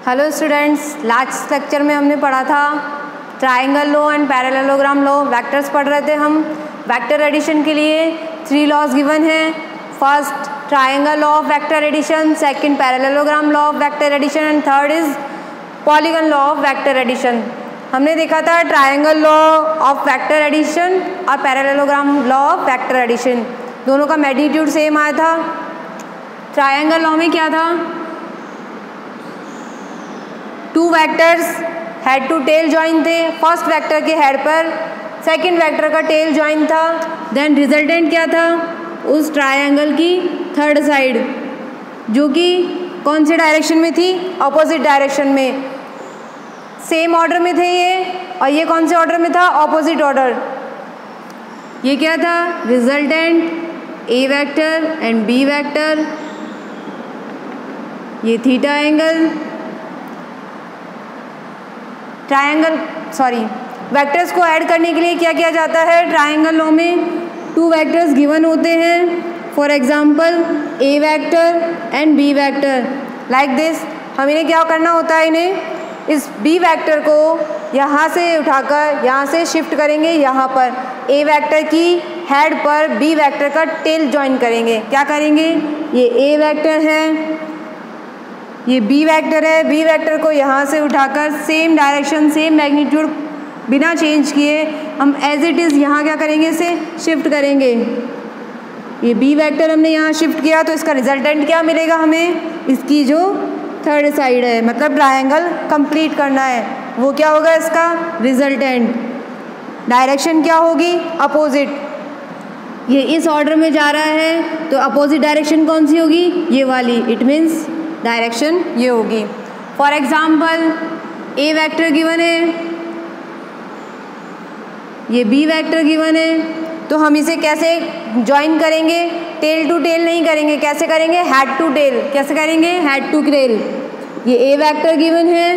Hello students, last lecture में हमने पढ़ा था triangle law and parallelogram law. Vectors पढ़ रहे थे हम। वेक्टर एडिशन के लिए 3 लॉज गिवन हैं। First triangle law of vector addition, second parallelogram law of vector addition and third is polygon law of vector addition. हमने देखा था triangle law of vector addition और parallelogram law of vector addition, दोनों का magnitude same आया था। Triangle law में क्या था, 2 vectors head to tail join थे। फर्स्ट वेक्टर के हेड पर सेकंड वेक्टर का टेल ज्वाइन था। देन रिजल्टेंट क्या था, उस ट्रायंगल की थर्ड साइड जो कि कौन से डायरेक्शन में थी, ऑपोजिट डायरेक्शन में। सेम ऑर्डर में थे ये, और ये कौन से ऑर्डर में था, ऑपोजिट ऑर्डर। ये क्या था, resultant A vector and B vector, ये थीटा एंगल। वेक्टर्स को ऐड करने के लिए क्या किया जाता है, ट्रायंगल लॉ में 2 वेक्टर्स गिवन होते हैं। For example A vector and B vector, like this. हम इन्हें क्या करना होता है, इन्हें इस बी वेक्टर को यहाँ से उठाकर यहाँ से शिफ्ट करेंगे यहाँ पर। ए वेक्टर की हेड पर बी वेक्टर का टेल ज्वाइन करेंगे। क्या करेंगे, ये ए वेक्टर है, ये बी वेक्टर है। बी वेक्टर को यहाँ से उठाकर सेम डायरेक्शन सेम मैग्नीट्यूड बिना चेंज किए हम एज इट इज़ यहाँ क्या करेंगे, इसे शिफ्ट करेंगे। ये बी वेक्टर हमने यहाँ शिफ्ट किया तो इसका रिजल्टेंट क्या मिलेगा हमें, इसकी जो थर्ड साइड है, मतलब ट्रायंगल कंप्लीट करना है, वो क्या होगा इसका रिजल्टेंट। डायरेक्शन क्या होगी, अपोजिट। ये इस ऑर्डर में जा रहा है तो अपोजिट डायरेक्शन कौन सी होगी, ये वाली। इट मीन्स डायरेक्शन ये होगी। For example A vector given है, ये बी वेक्टर गिवन है, तो हम इसे कैसे ज्वाइन करेंगे, टेल टू टेल नहीं करेंगे, कैसे करेंगे, हेड टू टेल। कैसे करेंगे, हेड टू टेल। ये ए वेक्टर गिवन है,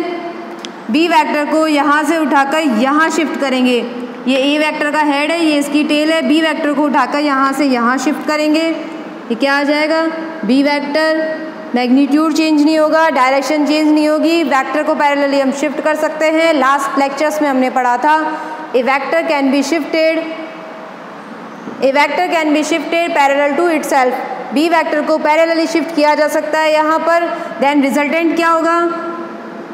बी वेक्टर को यहाँ से उठाकर यहाँ शिफ्ट करेंगे। ये ए वेक्टर का हेड है, ये इसकी टेल है। बी वेक्टर को उठाकर यहाँ से यहाँ शिफ्ट करेंगे। ये क्या आ जाएगा, बी वेक्टर। मैग्नीट्यूड चेंज नहीं होगा, डायरेक्शन चेंज नहीं होगी। वेक्टर को पैरेलली हम शिफ्ट कर सकते हैं। लास्ट लेक्चर्स में हमने पढ़ा था A vector can be shifted, A vector can be shifted parallel to itself. B vector को पैरेलली शिफ्ट किया जा सकता है यहाँ पर। देन रिजल्टेंट क्या होगा,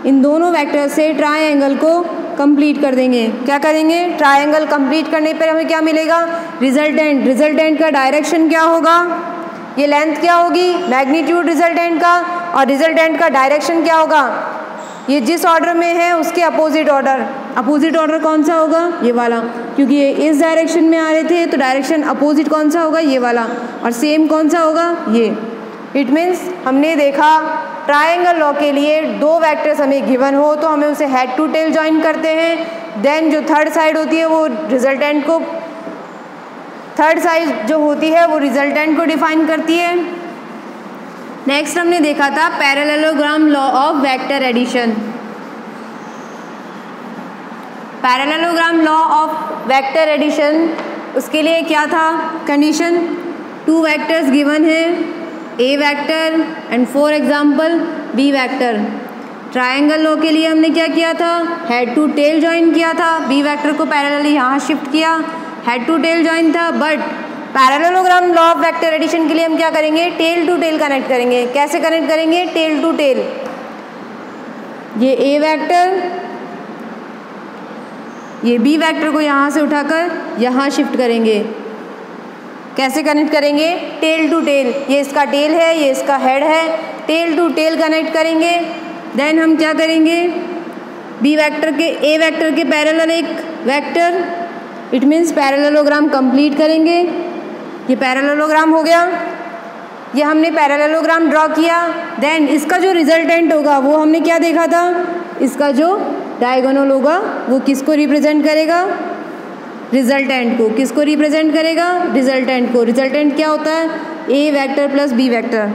इन दोनों वेक्टर से ट्रायंगल को कंप्लीट कर देंगे। क्या करेंगे, ट्रायंगल कंप्लीट करने पर हमें क्या मिलेगा, रिजल्टेंट। रिजल्टेंट का डायरेक्शन क्या होगा, ये लेंथ क्या होगी, मैग्नीट्यूड रिजल्टेंट का, और रिजल्टेंट का डायरेक्शन क्या होगा, ये जिस ऑर्डर में है उसके अपोजिट ऑर्डर। अपोजिट ऑर्डर कौन सा होगा, ये वाला, क्योंकि ये इस डायरेक्शन में आ रहे थे तो डायरेक्शन अपोजिट कौन सा होगा, ये वाला, और सेम कौन सा होगा, ये। इट मीन्स हमने देखा ट्रायंगल लॉ के लिए 2 वेक्टर्स हमें गिवन हो तो हमें उसे हेड टू टेल ज्वाइन करते हैं। देन जो थर्ड साइड होती है वो रिजल्टेंट को, थर्ड साइड जो होती है वो रिजल्टेंट को डिफाइन करती है। नेक्स्ट हमने देखा था parallelogram law of vector addition. Parallelogram law of vector addition, उसके लिए क्या था कंडीशन, 2 वेक्टर्स गिवन है, A vector and for example B vector. Triangle law के लिए हमने क्या किया था, हेड टू टेल ज्वाइन किया था। बी वेक्टर को पैरेलली यहाँ शिफ्ट किया, हेड टू टेल ज्वाइन था। But parallelogram law of vector addition के लिए हम क्या करेंगे, टेल टू टेल कनेक्ट करेंगे। कैसे कनेक्ट करेंगे, टेल टू टेल। ये ए वेक्टर, ये बी वेक्टर को यहाँ से उठाकर यहाँ शिफ्ट करेंगे। कैसे कनेक्ट करेंगे, टेल टू टेल। ये इसका टेल है, ये इसका हेड है, टेल टू टेल कनेक्ट करेंगे। देन हम क्या करेंगे, बी वेक्टर के ए वेक्टर के पैरेलल एक vector, it means parallelogram complete करेंगे। ये पैरेललोग्राम हो गया, ये हमने पैरेललोग्राम ड्रॉ किया। देन इसका जो रिजल्टेंट होगा वो हमने क्या देखा था, इसका जो डायगोनल होगा वो किसको रिप्रेजेंट करेगा, रिजल्टेंट को। किसको रिप्रेजेंट करेगा, रिजल्टेंट को। रिजल्टेंट क्या होता है, A vector plus B vector.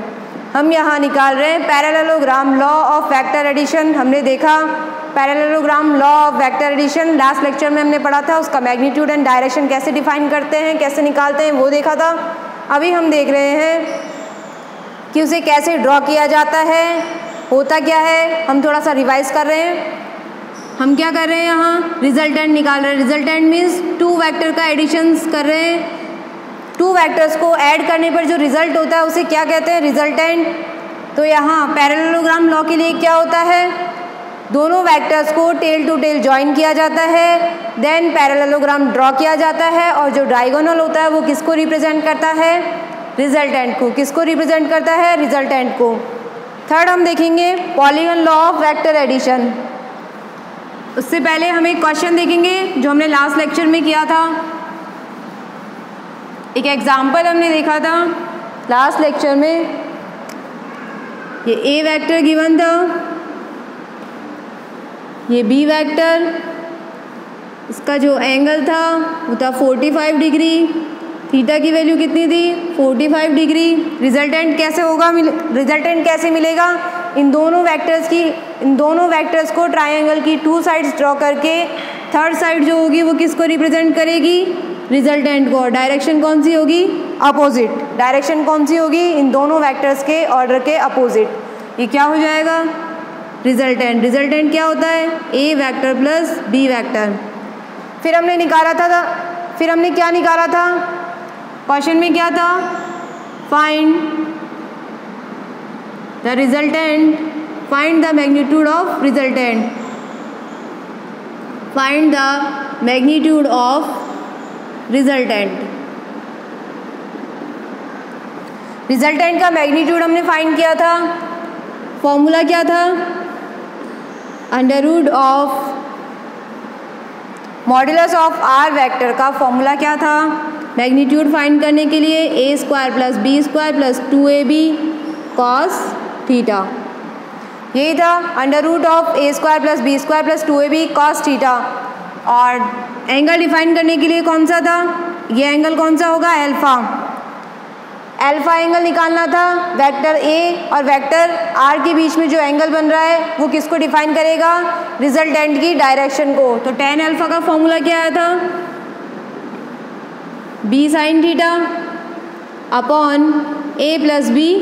हम यहाँ निकाल रहे हैं parallelogram law of vector addition. हमने देखा parallelogram law of vector addition last lecture में हमने पढ़ा था, उसका मैग्नीट्यूड एंड डायरेक्शन कैसे डिफाइन करते हैं, कैसे निकालते हैं, वो देखा था। अभी हम देख रहे हैं कि उसे कैसे ड्रॉ किया जाता है होता क्या है, हम थोड़ा सा रिवाइज कर रहे हैं। हम क्या कर रहे हैं, यहाँ रिजल्टेंट निकाल रहे हैं। रिजल्टेंट मीन्स टू वेक्टर का एडिशंस कर रहे हैं। टू वेक्टर्स को ऐड करने पर जो रिजल्ट होता है उसे क्या कहते हैं, रिजल्टेंट। तो यहाँ पैरेललोग्राम लॉ के लिए क्या होता है, दोनों वेक्टर्स को टेल टू टेल ज्वाइन किया जाता है, देन पैरेललोग्राम ड्रॉ किया जाता है, और जो डायगोनल होता है वो किसको रिप्रेजेंट करता है, रिजल्टेंट को। किसको रिप्रेजेंट करता है, रिजल्टेंट को। थर्ड हम देखेंगे polygon law of vector addition. उससे पहले हम एक क्वेश्चन देखेंगे जो हमने लास्ट लेक्चर में किया था। एक एग्जाम्पल हमने देखा था लास्ट लेक्चर में। ये ए वेक्टर गिवन था, ये बी वेक्टर, इसका जो एंगल था वो था 45 डिग्री, थीटा की वैल्यू कितनी थी, 45 डिग्री। रिजल्टेंट कैसे होगा, रिजल्टेंट कैसे मिलेगा, इन दोनों वेक्टर्स को ट्रायंगल की टू साइड्स ड्रॉ करके थर्ड साइड जो होगी वो किसको रिप्रेजेंट करेगी, रिजल्टेंट को। डायरेक्शन कौन सी होगी, अपोजिट। डायरेक्शन कौन सी होगी, इन दोनों वेक्टर्स के ऑर्डर के अपोजिट। ये क्या हो जाएगा, रिजल्टेंट। रिजल्टेंट क्या होता है, A vector plus B vector. फिर हमने क्या निकाला था, क्वेश्चन में क्या था, find the resultant, find the magnitude of resultant, find the magnitude of resultant. Resultant का मैग्नीट्यूड हमने फाइंड किया था, फॉर्मूला क्या था, under root of modulus of R vector का फॉर्मूला क्या था, मैग्नीट्यूड फाइंड करने के लिए A square plus B square plus 2ab cos theta. यही था under root of A square plus B square plus 2ab cos theta. और angle define करने के लिए कौन सा था, ये एंगल कौन सा होगा, अल्फा। अल्फा एंगल निकालना था, वेक्टर ए और वेक्टर आर के बीच में जो एंगल बन रहा है वो किसको डिफाइन करेगा, रिजल्टेंट की डायरेक्शन को। तो tan अल्फा का फॉर्मूला क्या आया था, B sine theta upon A plus B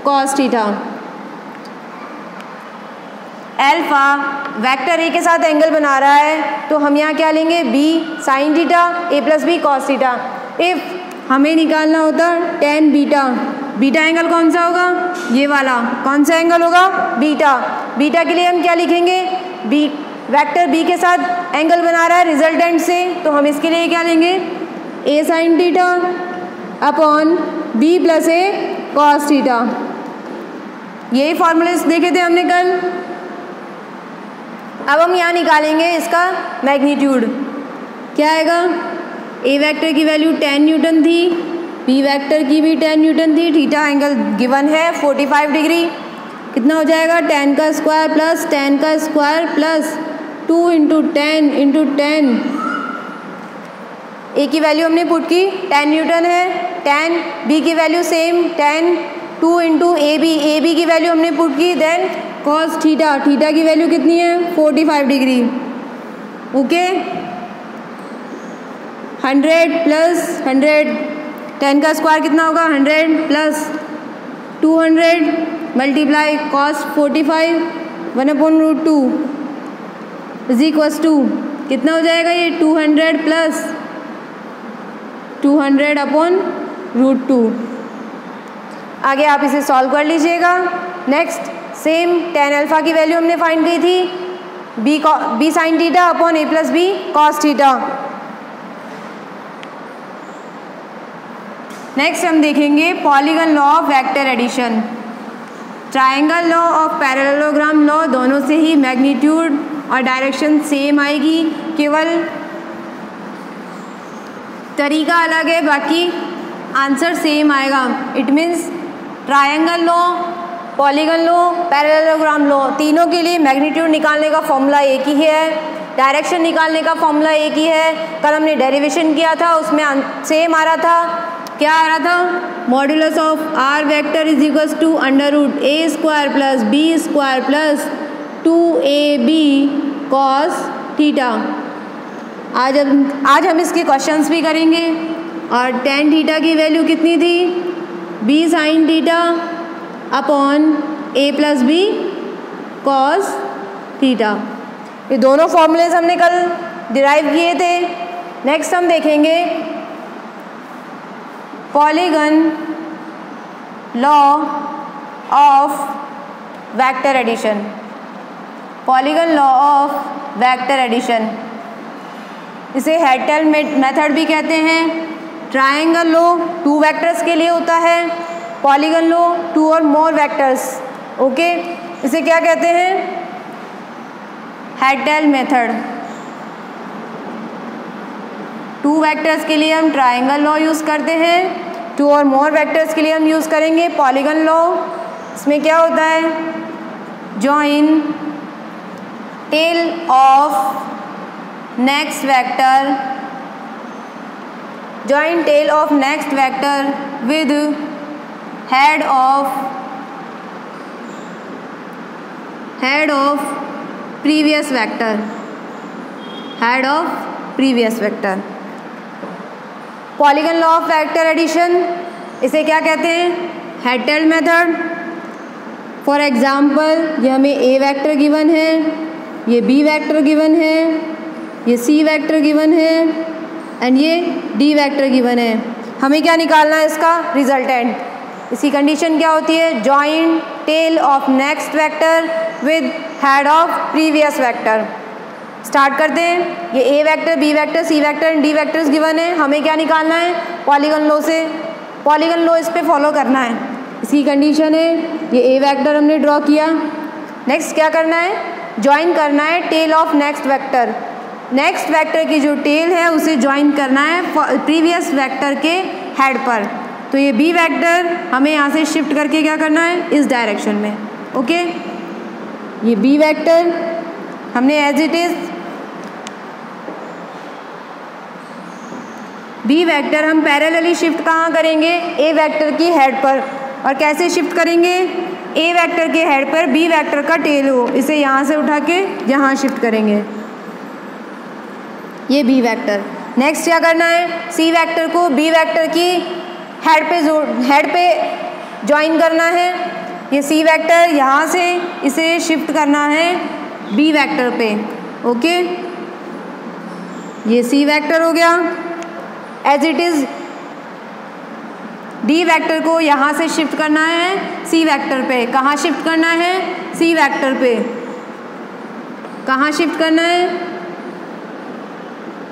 cos theta. Alpha vector A के साथ एंगल बना रहा है तो हम यहाँ क्या लेंगे, B sine theta A plus B cos theta. If हमें निकालना होता tan बीटा, बीटा एंगल कौन सा होगा, ये वाला। कौन सा एंगल होगा, बीटा। बीटा के लिए हम क्या लिखेंगे, बी वेक्टर बी के साथ एंगल बना रहा है रिजल्टेंट से, तो हम इसके लिए क्या लेंगे, A sine theta upon B plus A cos theta. यही फॉर्मूले देखे थे हमने कल। अब हम यहाँ निकालेंगे इसका मैग्नीट्यूड। क्या आएगा, ए वेक्टर की वैल्यू 10 न्यूटन थी, बी वेक्टर की भी 10 न्यूटन थी, थीटा एंगल गिवन है 45 डिग्री। कितना हो जाएगा, 10 का स्क्वायर प्लस 10 का स्क्वायर प्लस 2 इंटू 10 ए की वैल्यू हमने पुट की 10 न्यूटन है, 10 बी की value same 10, 2 into A B की वैल्यू हमने पुट की, देन कॉस थीटा, थीटा की वैल्यू कितनी है 45 डिग्री। ओके 100 प्लस 100, 10 का स्क्वायर कितना होगा 100 plus 200 multiply cos 45 1/√2 is equals to कितना हो जाएगा ये 200 प्लस 200/√2। आगे आप इसे सॉल्व कर लीजिएगा। नेक्स्ट सेम tan अल्फा की वैल्यू हमने फाइंड की थी B sine theta upon A plus B cos theta. Next हम देखेंगे polygon law of vector addition. Triangle law और पैरेललोग्राम लॉ दोनों से ही मैग्नीट्यूड और डायरेक्शन सेम आएगी, केवल तरीका अलग है, बाकी आंसर सेम आएगा। It means triangle law, polygon law, parallelogram law, तीनों के लिए मैग्नीट्यूड निकालने का फॉर्मूला एक ही है, डायरेक्शन निकालने का फॉर्मूला एक ही है। कल हमने डेरिवेशन किया था, उसमें सेम आ रहा था। क्या आ रहा था, modulus of R vector is equals to √a square plus B square plus 2ab cos theta. आज हम इसके क्वेश्चंस भी करेंगे। और tan थीटा की वैल्यू कितनी थी, b sine theta upon a plus B cos theta. ये दोनों फॉर्मूलेज हमने कल डिराइव किए थे। नेक्स्ट हम देखेंगे polygon law of vector addition. Polygon law of vector addition, इसे हेटेल मेथड भी कहते हैं। ट्रायंगल लॉ 2 वेक्टर्स के लिए होता है, पॉलीगन लॉ 2 और मोर वेक्टर्स। ओके, इसे क्या कहते हैं? हेटेल मेथड। 2 वेक्टर्स के लिए हम ट्रायंगल लॉ यूज़ करते हैं, 2 और मोर वेक्टर्स के लिए हम यूज़ करेंगे पॉलीगन लॉ। इसमें क्या होता है? Join tail of next vector, join tail of next vector with head of previous vector, head of previous vector। Polygon law of vector addition, इसे क्या कहते हैं? हेटेल मेथड। फॉर एग्जाम्पल, ये हमें ए वेक्टर गिवन है, ये बी वेक्टर गिवन है, ये सी वेक्टर गिवन है एंड ये डी वेक्टर गिवन है। हमें क्या निकालना है? इसका रिजल्टेंट। इसकी कंडीशन क्या होती है? Join tail of next vector with head of previous vector. Start करते हैं। ये A vector, B vector, C vector and D vectors given है। हमें क्या निकालना है? पॉलीगन लॉ से। पॉलीगन लॉ इस पे फॉलो करना है। इसकी कंडीशन है, ये ए वेक्टर हमने ड्रॉ किया। नेक्स्ट क्या करना है? ज्वाइन करना है tail of next vector. Next vector की जो टेल है उसे ज्वाइन करना है प्रीवियस वेक्टर के हेड पर। तो ये बी वेक्टर हमें यहाँ से शिफ्ट करके क्या करना है? इस डायरेक्शन में। ओके, ये बी वेक्टर हमने as it is, B vector हम पैरेलली शिफ्ट कहाँ करेंगे? ए वेक्टर की हेड पर। और कैसे शिफ्ट करेंगे? ए वेक्टर के हेड पर बी वेक्टर का टेल हो, इसे यहाँ से उठा के यहाँ शिफ्ट करेंगे। ये बी वेक्टर। नेक्स्ट क्या करना है? सी वेक्टर को बी वेक्टर की हेड पे ज्वाइन करना है। ये सी वेक्टर यहाँ से इसे शिफ्ट करना है बी वेक्टर पे। ओके, ये सी वेक्टर हो गया। As it is D vector को यहाँ से शिफ्ट करना है सी वेक्टर पे। कहाँ शिफ्ट करना है? सी वेक्टर पे। कहाँ शिफ्ट करना है?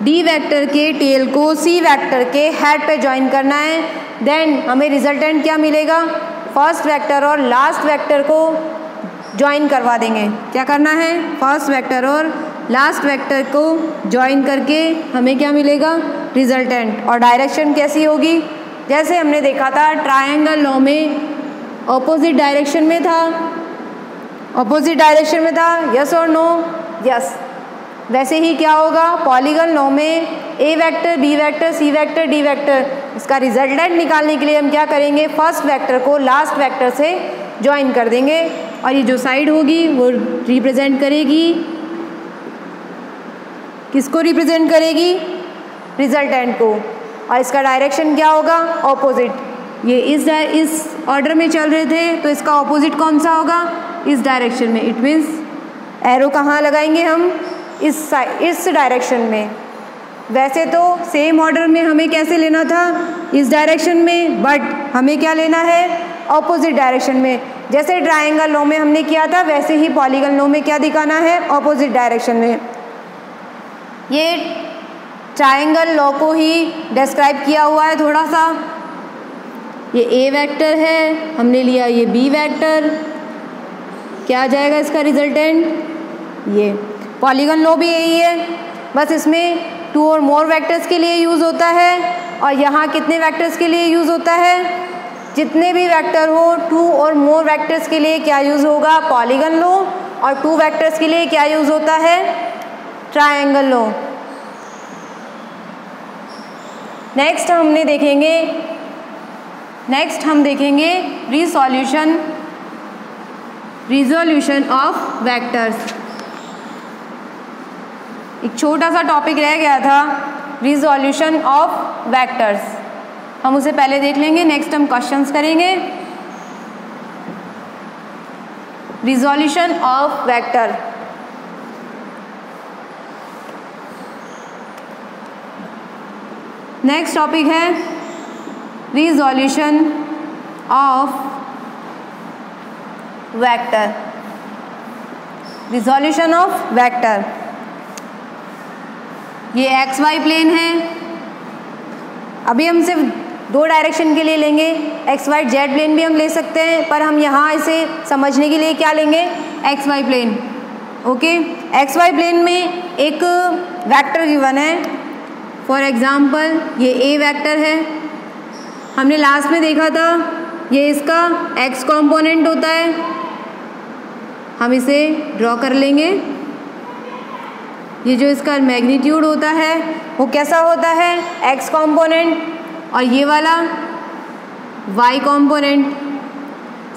डी वेक्टर के टेल को सी वेक्टर के हेड पे ज्वाइन करना है। देन हमें रिजल्टेंट क्या मिलेगा? फर्स्ट वेक्टर और लास्ट वेक्टर को ज्वाइन करवा देंगे। क्या करना है? फर्स्ट वेक्टर और लास्ट वेक्टर को ज्वाइन करके हमें क्या मिलेगा? रिजल्टेंट। और डायरेक्शन कैसी होगी? जैसे हमने देखा था ट्रायंगल लॉ में ऑपोजिट डायरेक्शन में था। ऑपोजिट डायरेक्शन में था, यस और नो? यस। वैसे ही क्या होगा? पॉलीगन लॉ में ए vector, B vector, C vector, D vector, इसका रिजल्टेंट निकालने के लिए हम क्या करेंगे? फर्स्ट वेक्टर को लास्ट वेक्टर से ज्वाइन कर देंगे और ये जो साइड होगी वो रिप्रेजेंट करेगी, किसको रिप्रेजेंट करेगी? रिजल्टेंट को। और इसका डायरेक्शन क्या होगा? ऑपोजिट। ये इस ऑर्डर में चल रहे थे तो इसका ऑपोजिट कौन सा होगा? इस डायरेक्शन में। इट मीन्स एरो कहाँ लगाएंगे हम? इस डायरेक्शन में। वैसे तो सेम ऑर्डर में हमें कैसे लेना था? इस डायरेक्शन में, बट हमें क्या लेना है? ऑपोजिट डायरेक्शन में। जैसे ट्रायंगल लॉ में हमने किया था वैसे ही पॉलीगन लॉ में क्या दिखाना है? ऑपोजिट डायरेक्शन में। ये ट्रायंगल लॉ को ही डिस्क्राइब किया हुआ है थोड़ा सा। ये ए वेक्टर है, हमने लिया ये बी वेक्टर। क्या आ जाएगा इसका रिजल्टेंट? ये पॉलीगन लॉ भी यही है, बस इसमें 2 और मोर वेक्टर्स के लिए यूज़ होता है। और यहाँ कितने वेक्टर्स के लिए यूज़ होता है? जितने भी वेक्टर हो 2 और मोर वेक्टर्स के लिए क्या यूज़ होगा? Polygon law. और 2 वेक्टर्स के लिए क्या यूज़ होता है? Triangle law. नेक्स्ट हम देखेंगे रिजोल्यूशन ऑफ वेक्टर्स। एक छोटा सा टॉपिक रह गया था, रिजोल्यूशन ऑफ वेक्टर्स। हम उसे पहले देख लेंगे, नेक्स्ट हम क्वेश्चंस करेंगे। Resolution of vector. Next topic है resolution of vector. Resolution of vector, ये एक्स वाई प्लेन है। अभी हम सिर्फ 2 डायरेक्शन के लिए लेंगे, एक्स वाई जेड प्लेन भी हम ले सकते हैं, पर हम यहाँ इसे समझने के लिए क्या लेंगे, X Y plane. Okay, X Y plane में एक वेक्टर गिवन है। फॉर एग्जांपल ये ए वेक्टर है, हमने लास्ट में देखा था, ये इसका एक्स कंपोनेंट होता है। हम इसे ड्रॉ कर लेंगे। ये जो इसका मैग्नीट्यूड होता है वो कैसा होता है, एक्स कंपोनेंट, और ये वाला वाई कंपोनेंट।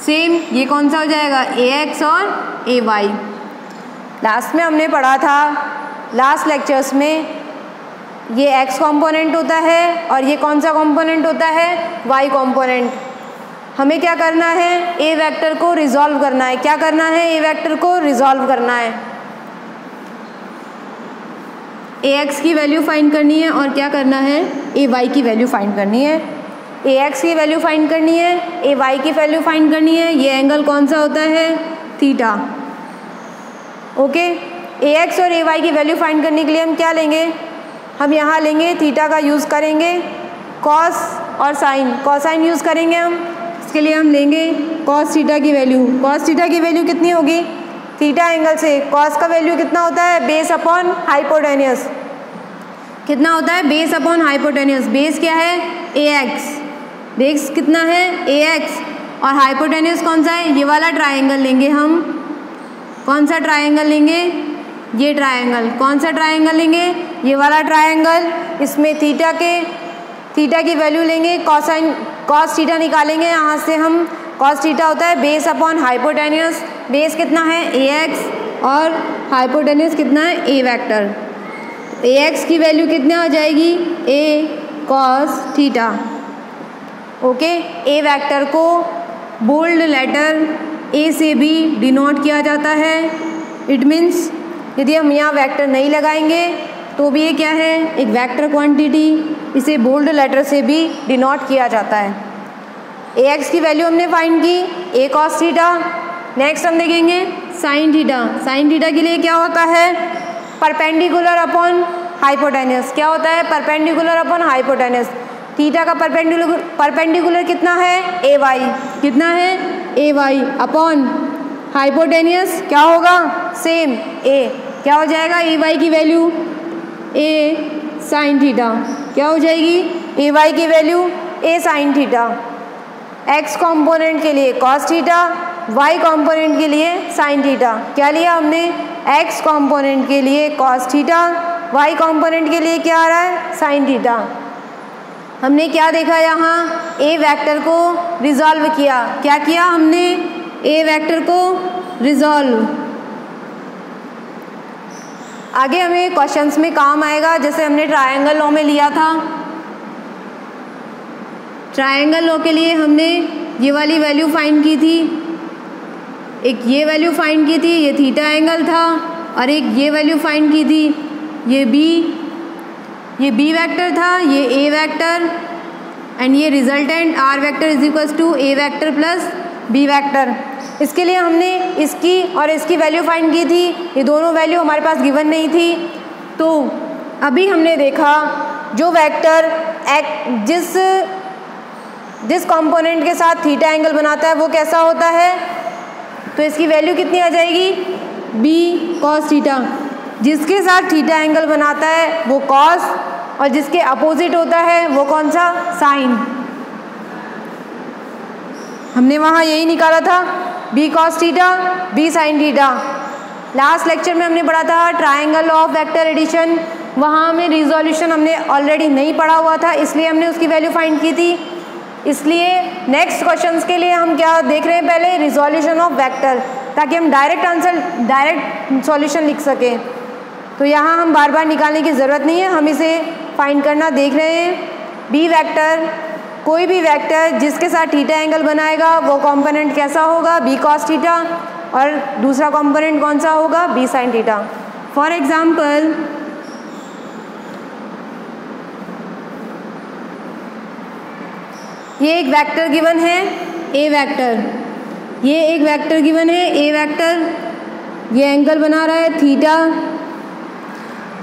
सेम ये कौन सा हो जाएगा, ए एक्स और ए वाई। लास्ट में हमने पढ़ा था, लास्ट लेक्चर्स में, ये एक्स कंपोनेंट होता है और ये कौन सा कंपोनेंट होता है, वाई कंपोनेंट। हमें क्या करना है, ए वेक्टर को रिजॉल्व करना है। क्या करना है, ए वेक्टर को रिजॉल्व करना है। ए एक्स की वैल्यू फाइंड करनी है और क्या करना है, ए वाई की वैल्यू फाइंड करनी है। ए एक्स की वैल्यू फाइंड करनी है, ए वाई की वैल्यू फाइंड करनी है। ये एंगल कौन सा होता है, थीटा। ओके, ए एक्स और ए वाई की वैल्यू फाइंड करने के लिए हम क्या लेंगे, हम यहाँ लेंगे थीटा का यूज़ करेंगे, कॉस और साइन, कॉसाइन यूज़ करेंगे हम। इसके लिए हम लेंगे कॉस थीटा की वैल्यू। कॉस थीटा की वैल्यू कितनी होगी, थीटा एंगल से कॉस का वैल्यू कितना होता है, बेस अपॉन हाइपोटेन्यूस। कितना होता है, बेस अपॉन हाइपोटेन्यूस। बेस क्या है, ए एक्स, बेस कितना है, ए एक्स, और हाइपोटेन्यूस कौन सा है, ये वाला ट्राइंगल लेंगे हम। कौन सा ट्राइंगल लेंगे, ये ट्राइंगल। कौन सा ट्राइंगल लेंगे, ये वाला ट्राइंगल। इसमें थीटा की वैल्यू लेंगे, कॉसाइन कॉस थीटा निकालेंगे यहाँ से हम। कॉस थीटा होता है बेस अपॉन हाइपोटेन्यूस। बेस कितना है, ए एक्स, और हाइपोटेन्यूस कितना है, ए वेक्टर। ए एक्स की वैल्यू कितना हो जाएगी, ए कॉस थीटा। ओके, ए वेक्टर को बोल्ड लेटर ए से भी डिनोट किया जाता है। इट मीन्स यदि हम यहाँ वेक्टर नहीं लगाएंगे तो भी ये क्या है, एक वेक्टर क्वांटिटी, इसे बोल्ड लेटर से भी डिनोट किया जाता है। ए एक्स की वैल्यू हमने फाइंड की, ए कॉस थीटा। नेक्स्ट हम देखेंगे साइन थीटा। साइन थीटा के लिए क्या होता है, परपेंडिकुलर अपॉन हाइपोटेन्यूस। क्या होता है, परपेंडिकुलर अपॉन हाइपोटेन्यूस। थीटा का परपेंडिकुलर कितना है, ए वाई। कितना है, ए वाई अपॉन हाइपोटेन्यूस क्या होगा, सेम ए। क्या हो जाएगा, ए वाई की वैल्यू ए साइन थीटा। क्या हो जाएगी, ए वाई की वैल्यू ए साइन थीटा। एक्स कंपोनेंट के लिए कॉस थीटा, वाई कंपोनेंट के लिए साइन थीटा। क्या लिया हमने, एक्स कंपोनेंट के लिए कॉस थीटा, वाई कंपोनेंट के लिए क्या आ रहा है, साइन थीटा। हमने क्या देखा यहाँ, ए वेक्टर को रिजॉल्व किया। क्या किया हमने, ए वेक्टर को रिजॉल्व। आगे हमें क्वेश्चंस में काम आएगा, जैसे हमने ट्रायंगल लॉ में लिया था। ट्रायंगल लॉ के लिए हमने ये वाली वैल्यू फाइंड की थी, एक ये वैल्यू फाइंड की थी, ये थीटा एंगल था, और एक ये वैल्यू फाइंड की थी, ये बी वेक्टर था, ये ए वेक्टर, एंड ये resultant R vector is equals to A vector plus B vector. इसके लिए हमने इसकी और इसकी वैल्यू फाइंड की थी। ये दोनों वैल्यू हमारे पास गिवन नहीं थी। तो अभी हमने देखा जो वेक्टर जिस कंपोनेंट के साथ थीटा एंगल बनाता है वो कैसा होता है, तो इसकी वैल्यू कितनी आ जाएगी, बी कॉस थीटा। जिसके साथ थीटा एंगल बनाता है वो कॉस, और जिसके अपोजिट होता है वो कौन सा, साइन। हमने वहाँ यही निकाला था, B cos theta, B sine theta. Last lecture में हमने पढ़ा था ट्रायंगल ऑफ वेक्टर एडिशन। वहाँ हमें रिजोल्यूशन हमने ऑलरेडी नहीं पढ़ा हुआ था, इसलिए हमने उसकी वैल्यू फाइंड की थी। इसलिए नेक्स्ट क्वेश्चंस के लिए हम क्या देख रहे हैं, पहले रिजोल्यूशन ऑफ वेक्टर, ताकि हम डायरेक्ट सॉल्यूशन लिख सकें। तो यहाँ हम बार बार निकालने की ज़रूरत नहीं है, हम इसे फाइंड करना देख रहे हैं। बी वेक्टर, कोई भी वेक्टर जिसके साथ थीटा एंगल बनाएगा वो कंपोनेंट कैसा होगा, बी कॉस थीटा, और दूसरा कंपोनेंट कौन सा होगा, B sine theta. For example ये एक वेक्टर गिवन है ए वेक्टर, ये एक वेक्टर गिवन है ए वेक्टर, ये एंगल बना रहा है थीटा,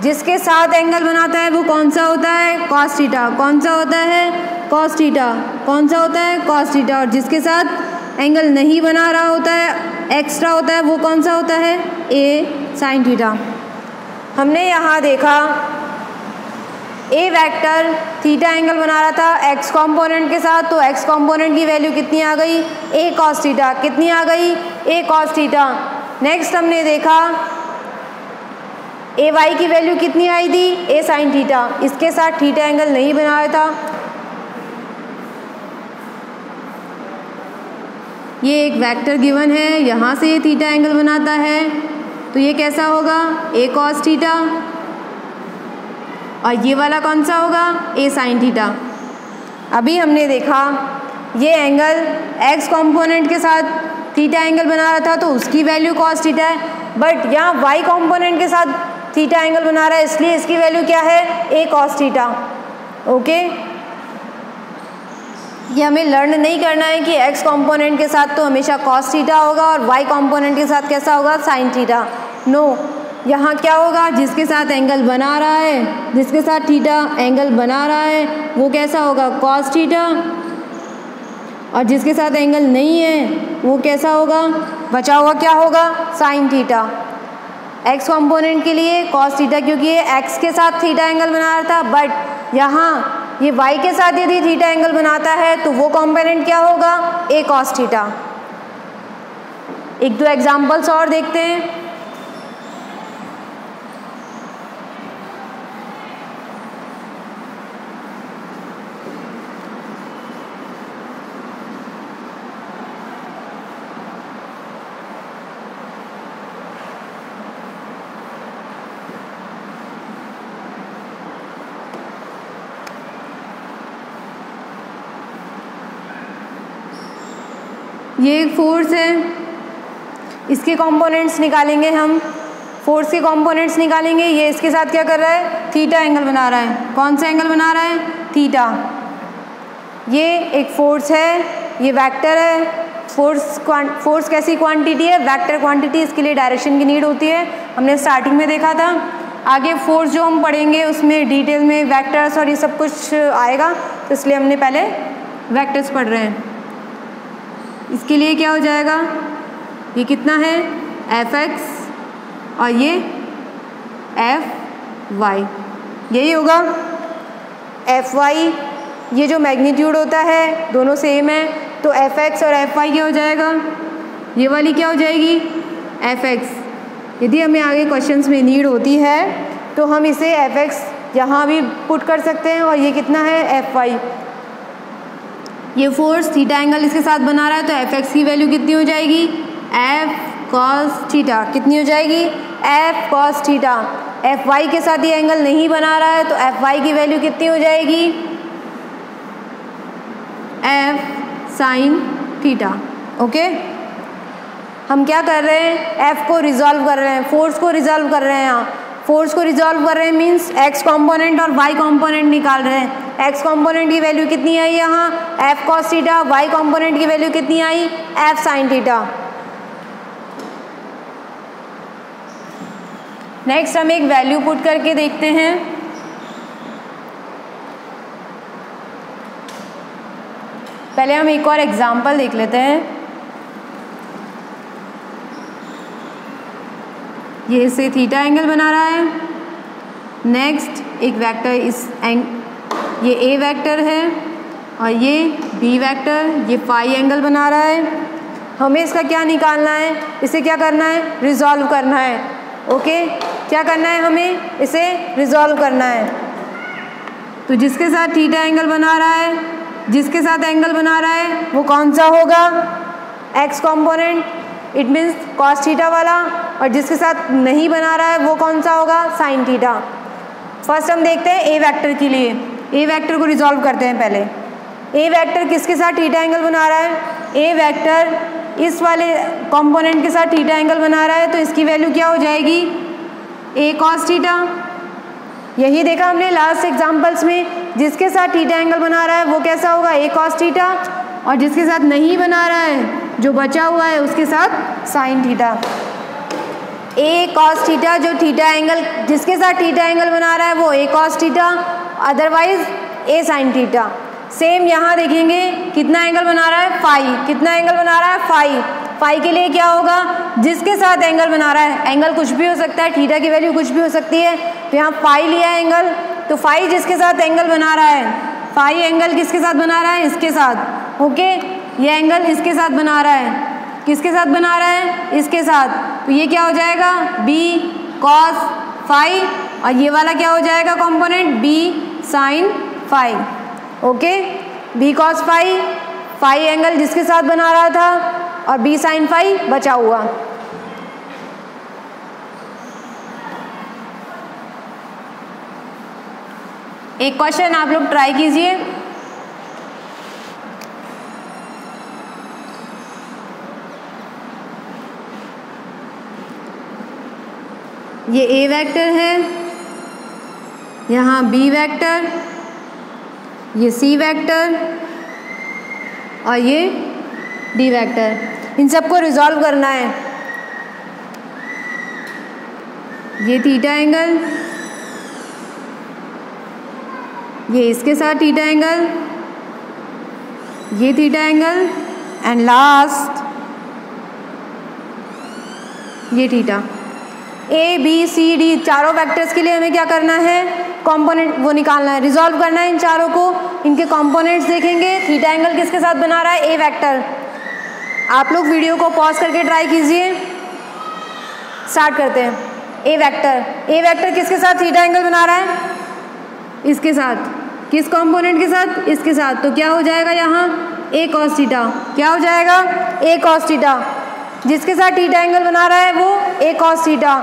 जिसके साथ एंगल बनाता है वो कौन सा होता है, कॉस थीटा। कौन सा होता है, कॉस थीटा। कौन सा होता है, कॉस थीटा। और जिसके साथ एंगल नहीं बना रहा होता है, एक्स्ट्रा होता है, वो कौन सा होता है, ए साइन थीटा। हमने यहाँ देखा ए वेक्टर थीटा एंगल बना रहा था एक्स कंपोनेंट के साथ, तो एक्स कंपोनेंट की वैल्यू कितनी आ गई, ए कॉस थीटा। कितनी आ गई, ए कॉस थीटा। नेक्स्ट हमने देखा ए वाई की वैल्यू कितनी आई थी, ए साइन थीटा। इसके साथ थीटा एंगल नहीं बनाया था। ये एक वेक्टर गिवन है, यहाँ से ये थीटा एंगल बनाता है, तो ये कैसा होगा, ए कॉस थीटा। और ये वाला कौन सा होगा, ए साइन थीटा। अभी हमने देखा ये एंगल एक्स कंपोनेंट के साथ थीटा एंगल बना रहा था, तो उसकी वैल्यू कॉस थीटा है। बट यहाँ वाई कंपोनेंट के साथ थीटा एंगल बना रहा है, इसलिए इसकी वैल्यू क्या है, ए कॉस थीटा। ओके, ये हमें लर्न नहीं करना है कि एक्स कंपोनेंट के साथ तो हमेशा कॉस थीटा होगा और वाई कंपोनेंट के साथ कैसा होगा, साइन थीटा। नो, यहाँ क्या होगा, जिसके साथ एंगल बना रहा है, जिसके साथ थीटा एंगल बना रहा है वो कैसा होगा, कॉस थीटा। और जिसके साथ एंगल नहीं है वो कैसा होगा, बचा हुआ क्या होगा, साइन थीटा। एक्स कंपोनेंट के लिए कॉस थीटा, क्योंकि ये एक्स के साथ थीटा एंगल बना रहा था, बट यहाँ ये वाई के साथ यदि थीटा एंगल बनाता है तो वो कंपोनेंट क्या होगा, ए कॉस थीटा। एक दो एग्जांपल्स और देखते हैं। ये एक फोर्स है, इसके कंपोनेंट्स निकालेंगे हम, फोर्स के कंपोनेंट्स निकालेंगे। ये इसके साथ क्या कर रहा है, थीटा एंगल बना रहा है। कौन सा एंगल बना रहा है, थीटा। ये एक फोर्स है, ये वेक्टर है। फोर्स कैसी क्वांटिटी है, वेक्टर क्वांटिटी। इसके लिए डायरेक्शन की नीड होती है, हमने स्टार्टिंग में देखा था। आगे फोर्स जो हम पढ़ेंगे उसमें डिटेल में वेक्टर्स और ये सब कुछ आएगा, तो इसलिए हमने पहले वेक्टर्स पढ़ रहे हैं। इसके लिए क्या हो जाएगा, ये कितना है, एफ एक्स और ये एफ वाई, यही होगा एफ वाई। ये जो मैग्नीट्यूड होता है दोनों सेम है, तो एफ एक्स और एफ वाई क्या हो जाएगा, ये वाली क्या हो जाएगी, एफ एक्स। यदि हमें आगे क्वेश्चंस में नीड होती है तो हम इसे एफ एक्स यहाँ भी पुट कर सकते हैं। और ये कितना है, एफ वाई। ये फोर्स थीटा एंगल इसके साथ बना रहा है, तो एफ एक्स की वैल्यू कितनी हो जाएगी, एफ कॉस थीटा। कितनी हो जाएगी, F cos theta. F Y के साथ ये एंगल नहीं बना रहा है, तो एफ वाई की वैल्यू कितनी हो जाएगी, एफ साइन थीटा। ओके, हम क्या कर रहे हैं, एफ को रिजॉल्व कर रहे हैं, फोर्स को रिजॉल्व कर रहे हैं। यहाँ फोर्स को रिजॉल्व कर रहे हैं मीन्स एक्स कंपोनेंट और वाई कंपोनेंट निकाल रहे हैं। एक्स कंपोनेंट की वैल्यू कितनी आई यहाँ, F cos theta. Y component की वैल्यू कितनी आई, एफ साइन थीटा। नेक्स्ट हम एक वैल्यू पुट करके देखते हैं। पहले हम एक और एग्जाम्पल देख लेते हैं। ये इससे थीटा एंगल बना रहा है। नेक्स्ट एक वेक्टर, ये ए वेक्टर है और ये बी वेक्टर, ये फाई एंगल बना रहा है। हमें इसका क्या निकालना है, इसे क्या करना है, रिजॉल्व करना है। ओके, क्या करना है, हमें इसे रिजॉल्व करना है। तो जिसके साथ थीटा एंगल बना रहा है, जिसके साथ एंगल बना रहा है वो कौन सा होगा, x component, it means cos theta वाला। और जिसके साथ नहीं बना रहा है वो कौन सा होगा, साइन थीटा। फर्स्ट हम देखते हैं ए वेक्टर के लिए। ए वेक्टर को रिजॉल्व करते हैं पहले। ए वेक्टर किसके साथ थीटा एंगल बना रहा है, ए वेक्टर इस वाले कंपोनेंट के साथ थीटा एंगल बना रहा है तो इसकी वैल्यू क्या हो जाएगी, a cos थीटा। यही देखा हमने लास्ट एग्जांपल्स में, जिसके साथ थीटा एंगल बना रहा है वो कैसा होगा, a cos थीटा, और जिसके साथ नहीं बना रहा है, जो बचा हुआ है, उसके साथ sine theta. a cos theta जो थीटा एंगल, जिसके साथ थीटा एंगल बना रहा है वो a cos theta, otherwise a sin theta. Same यहाँ देखेंगे कितना एंगल बना रहा है, फाई। कितना एंगल बना रहा है, फाई। फाई के लिए क्या होगा, जिसके साथ एंगल बना रहा है, एंगल कुछ भी हो सकता है, थीटा की वैल्यू कुछ भी हो सकती है, तो यहाँ फाई लिया है एंगल, तो फाई जिसके साथ एंगल बना रहा है, फाई एंगल किसके साथ बना रहा है, इसके साथ। ओके, ये एंगल इसके साथ बना रहा है, किसके साथ बना रहा है, इसके साथ, तो ये क्या हो जाएगा, b cos फाई, और ये वाला क्या हो जाएगा component, b sin phi. Okay, b cos phi, phi angle जिसके साथ बना रहा था, और b sin फाई बचा हुआ। एक क्वेश्चन आप लोग ट्राई कीजिए। ये a वेक्टर है, यहाँ b वेक्टर, ये c वेक्टर, और ये d वेक्टर। इन सबको रिजॉल्व करना है। ये थीटा एंगल, ये इसके साथ थीटा एंगल, ये थीटा एंगल, एंड लास्ट ये theta. A B C D चारों वेक्टर्स के लिए हमें क्या करना है, कंपोनेंट वो निकालना है, रिजॉल्व करना है इन चारों को। इनके कंपोनेंट्स देखेंगे, थीटा एंगल किसके साथ बना रहा है, ए वेक्टर। आप लोग वीडियो को पॉज करके ट्राई कीजिए। स्टार्ट करते हैं। ए वेक्टर किसके साथ थीटा एंगल बना रहा है, इसके साथ। किस कंपोनेंट के साथ, इसके साथ। तो क्या हो जाएगा यहाँ, ए cos थीटा। क्या हो जाएगा, ए cos थीटा। जिसके साथ थीटा एंगल बना रहा है वो a cos थीटा,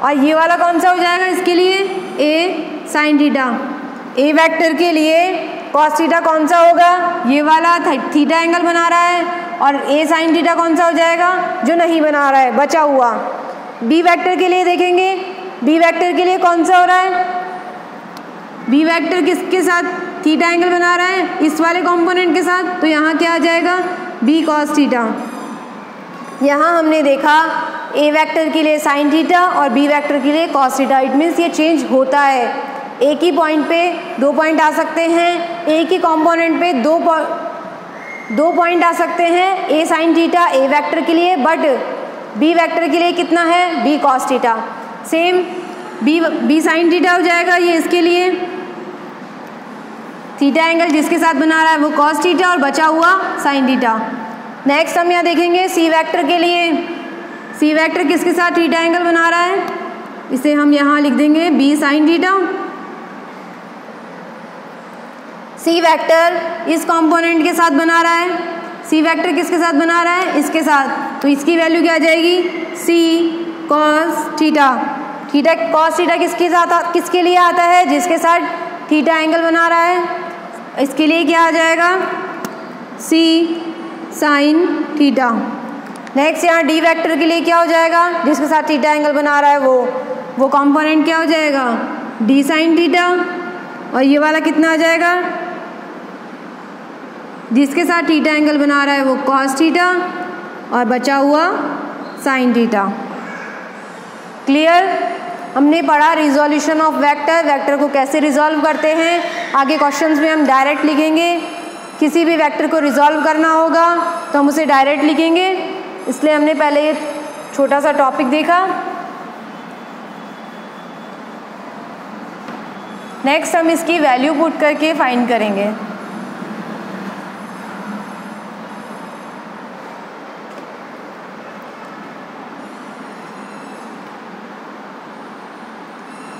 और ये वाला कौन सा हो जाएगा इसके लिए, a sin theta. a vector के लिए cos थीटा कौन सा होगा, ये वाला थीटा एंगल बना रहा है, और a sin थीटा कौन सा हो जाएगा, जो नहीं बना रहा है, बचा हुआ। b वेक्टर के लिए देखेंगे, b वेक्टर के लिए कौन सा हो रहा है, b वेक्टर किसके साथ थीटा एंगल बना रहा है, इस वाले कंपोनेंट के साथ, तो यहाँ क्या आ जाएगा, b cos थीटा। यहाँ हमने देखा ए वेक्टर के लिए साइन थीटा और बी वेक्टर के लिए कॉस थीटा। इट मीन्स ये चेंज होता है। एक ही पॉइंट पे दो पॉइंट आ सकते हैं, एक ही कंपोनेंट पे दो पॉइंट आ सकते हैं, A sine theta A vector के लिए, बट बी वेक्टर के लिए कितना है, B cos theta. Same B sine theta हो जाएगा ये इसके लिए, थीटा एंगल जिसके साथ बना रहा है वो कॉस थीटा और बचा हुआ साइन थीटा। नेक्स्ट हम यहाँ देखेंगे सी वेक्टर के लिए। सी वेक्टर किसके साथ थीटा एंगल बना रहा है, इसे हम यहाँ लिख देंगे B sine theta. C vector इस कंपोनेंट के साथ बना रहा है, सी वेक्टर किसके साथ बना रहा है, इसके साथ, तो इसकी वैल्यू क्या आ जाएगी, C cos theta. Theta cos theta किसके लिए आता है, जिसके साथ थीटा एंगल बना रहा है, इसके लिए क्या आ जाएगा, सी साइन थीटा। नेक्स्ट यहाँ डी वेक्टर के लिए क्या हो जाएगा, जिसके साथ थीटा एंगल बना रहा है वो कंपोनेंट क्या हो जाएगा, डी साइन थीटा, और ये वाला कितना आ जाएगा, जिसके साथ थीटा एंगल बना रहा है वो कॉस थीटा और बचा हुआ साइन थीटा। क्लियर। हमने पढ़ा रिजोल्यूशन ऑफ वेक्टर को कैसे रिजॉल्व करते हैं। आगे क्वेश्चंस में हम डायरेक्ट लिखेंगे, किसी भी वेक्टर को रिजॉल्व करना होगा तो हम उसे डायरेक्ट लिखेंगे, इसलिए हमने पहले ये छोटा सा टॉपिक देखा। नेक्स्ट हम इसकी वैल्यू पुट करके फाइंड करेंगे।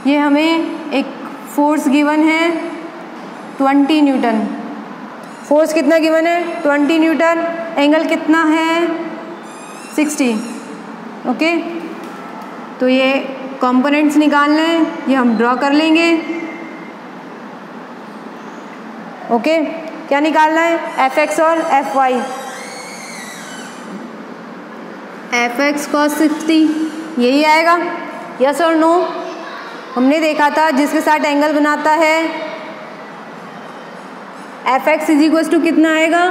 ये हमें एक फोर्स गिवन है 20 न्यूटन। फोर्स कितना गिवन है, 20 न्यूटन। एंगल कितना है, 60। ओके, तो ये कंपोनेंट्स निकालने हैं, ये हम ड्रॉ कर लेंगे। ओके, क्या निकालना है, एफ एक्स और F Y. F X cos 60 यही आएगा, यस और नो। हमने देखा था जिसके साथ एंगल बनाता है F X is equal to कितना आएगा,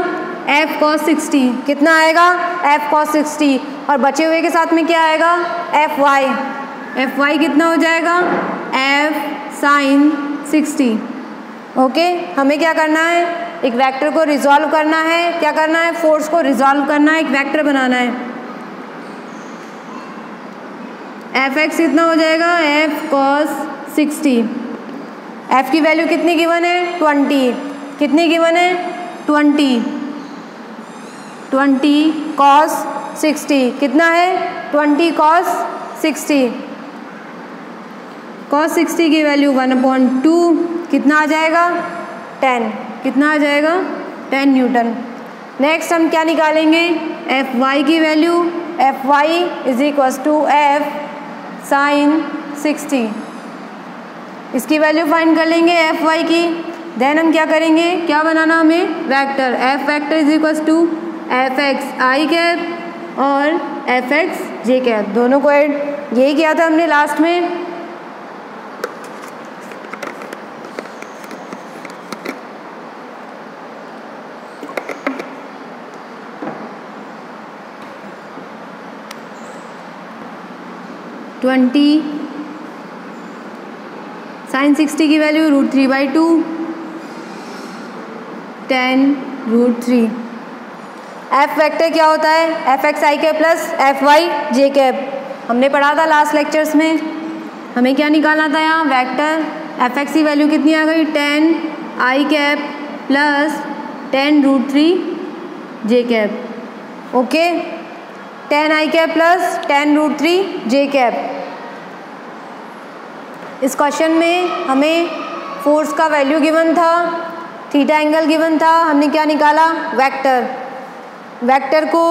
एफ कॉस 60, कितना आएगा, एफ कॉस 60, और बचे हुए के साथ में क्या आएगा, एफ वाई कितना हो जाएगा, एफ साइन 60। ओके, हमें क्या करना है, एक वेक्टर को रिजॉल्व करना है, क्या करना है, फोर्स को रिजॉल्व करना है, एक वेक्टर बनाना है। एफ एक्स कितना हो जाएगा, एफ कॉस 60, एफ की वैल्यू कितनी गिवन है, 20, कितनी गिवन है, 20 कॉस 60 कितना है, 20 कॉस 60, कॉस 60 की वैल्यू 1/2 कितना आ जाएगा, 10, कितना आ जाएगा, 10 न्यूटन। नेक्स्ट हम क्या निकालेंगे, एफ वाई की value, F Y is equal to F sine 60, इसकी वैल्यू फाइंड कर लेंगे एफ वाई की। देन हम क्या करेंगे, क्या बनाना हमें, vector, F vector is equal to F X I cap और एफ एक्स जे कैप, दोनों को ऐड, यही किया था हमने लास्ट में। साइन 60 की वैल्यू √3/2, 10√3। एफ वेक्टर क्या होता है, F X I cap plus F Y J cap, हमने पढ़ा था लास्ट लेक्चर्स में। हमें क्या निकालना था यहाँ, वेक्टर, एफ एक्स की वैल्यू कितनी आ गई, 10 आई कैप प्लस 10√3 जे कैप। ओके, 10 आई कैप प्लस 10√3 जे कैप। इस क्वेश्चन में हमें फोर्स का वैल्यू गिवन था, थीटा एंगल गिवन था, हमने क्या निकाला, वेक्टर, वेक्टर को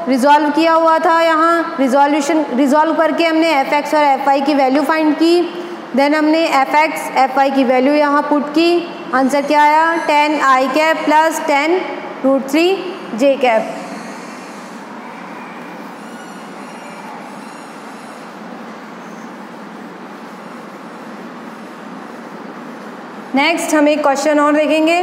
रिजॉल्व किया हुआ था, यहाँ रिजॉल्व करके हमने एफ एक्स और एफ वाई की वैल्यू फाइंड की। देन हमने एफ एक्स एफ वाई की वैल्यू यहाँ पुट की, आंसर क्या आया, 10 आई कैप प्लस 10√3 जे कैप। नेक्स्ट हम एक क्वेश्चन और देखेंगे।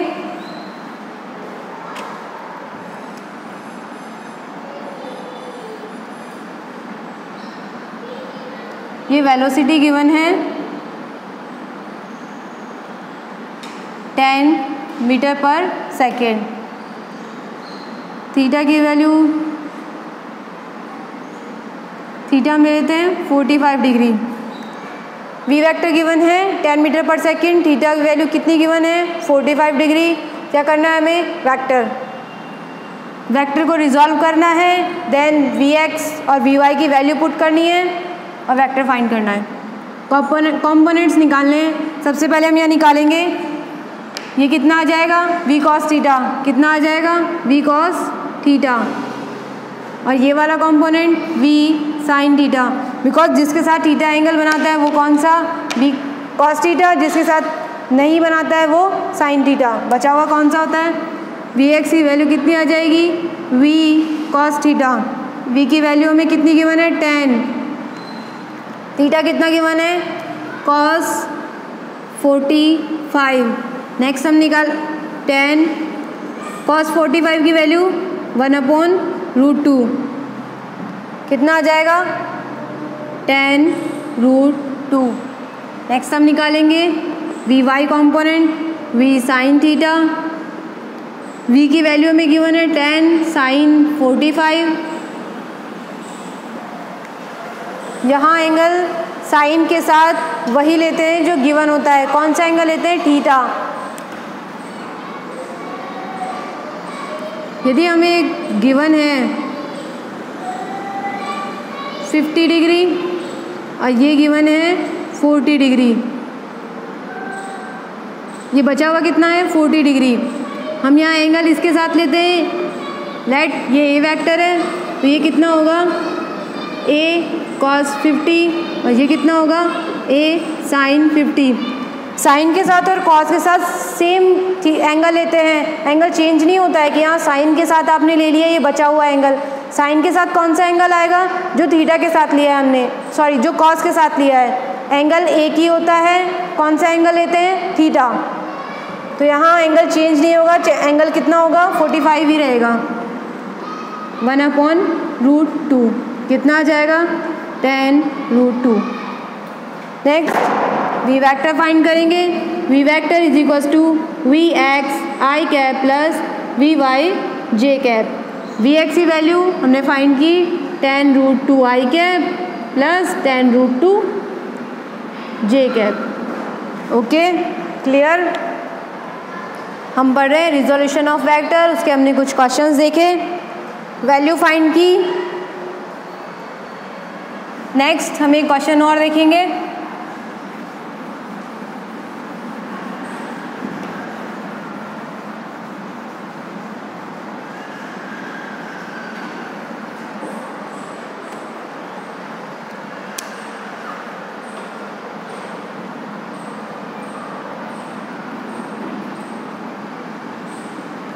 ये वेलोसिटी गिवन है 10 मीटर पर सेकेंड, थीटा की वैल्यू, थीटा में लेते हैं 45 डिग्री। वी वेक्टर गिवन है 10 मीटर पर सेकेंड, थीटा की वैल्यू कितनी गिवन है, 45 डिग्री। क्या करना है हमें, वेक्टर को रिजॉल्व करना है, देन वी एक्स और वी वाई की वैल्यू पुट करनी है और वेक्टर फाइंड करना है। कॉम्पोनेंट्स निकालने हैं। सबसे पहले हम यहाँ निकालेंगे, ये कितना आ जाएगा, वी कॉस थीटा, कितना आ जाएगा, वी कॉस थीटा, और ये वाला component we sine theta, because जिसके साथ थीटा एंगल बनाता है वो कौन सा, वी कॉस थीटा, जिसके साथ नहीं बनाता है वो साइन थीटा। बचा हुआ कौन सा होता है, वी एक्स की वैल्यू कितनी आ जाएगी, वी कॉस थीटा, वी की वैल्यू हमें कितनी गिवन है, 10, थीटा कितना गिवन है, कॉस 45। नेक्स्ट हम निकाल 10 कॉस 45 की वैल्यू 1/√2, कितना आ जाएगा, 10√2। नेक्स्ट हम निकालेंगे V Y component, V sine theta, V की वैल्यू में गिवन है 10 साइन 45। यहाँ एंगल साइन के साथ वही लेते हैं जो गिवन होता है, कौन सा एंगल लेते हैं, थीटा। यदि हमें गिवन है 50 डिग्री और ये गिवन है 40 डिग्री, ये बचा हुआ कितना है, 40 डिग्री। हम यहाँ एंगल इसके साथ लेते हैं, लेट ये ए वेक्टर है तो ये कितना होगा, ए कॉस 50, और ये कितना होगा, ए साइन 50। साइन के साथ और कॉस के साथ सेम एंगल लेते हैं, एंगल चेंज नहीं होता है कि यहाँ साइन के साथ आपने ले लिया ये बचा हुआ एंगल, साइन के साथ कौन सा एंगल आएगा? जो थीटा के साथ लिया है हमने, सॉरी जो कॉस के साथ लिया है। एंगल एक ही होता है, कौन सा एंगल लेते हैं? थीटा। तो यहाँ एंगल चेंज नहीं होगा, एंगल कितना होगा? 45 ही रहेगा। 1/√2 कितना आ जाएगा? tan√2। Next V vector find करेंगे। V vector is equals to Vx i plus Vy j। Vx की वैल्यू हमने फाइंड की tan√2 i plus tan√2 j। Okay, clear? हम पढ़ रहे हैं रिजोल्यूशन ऑफ वेक्टर, उसके हमने कुछ क्वेश्चंस देखे, वैल्यू फाइंड की। नेक्स्ट हम एक क्वेश्चन और देखेंगे।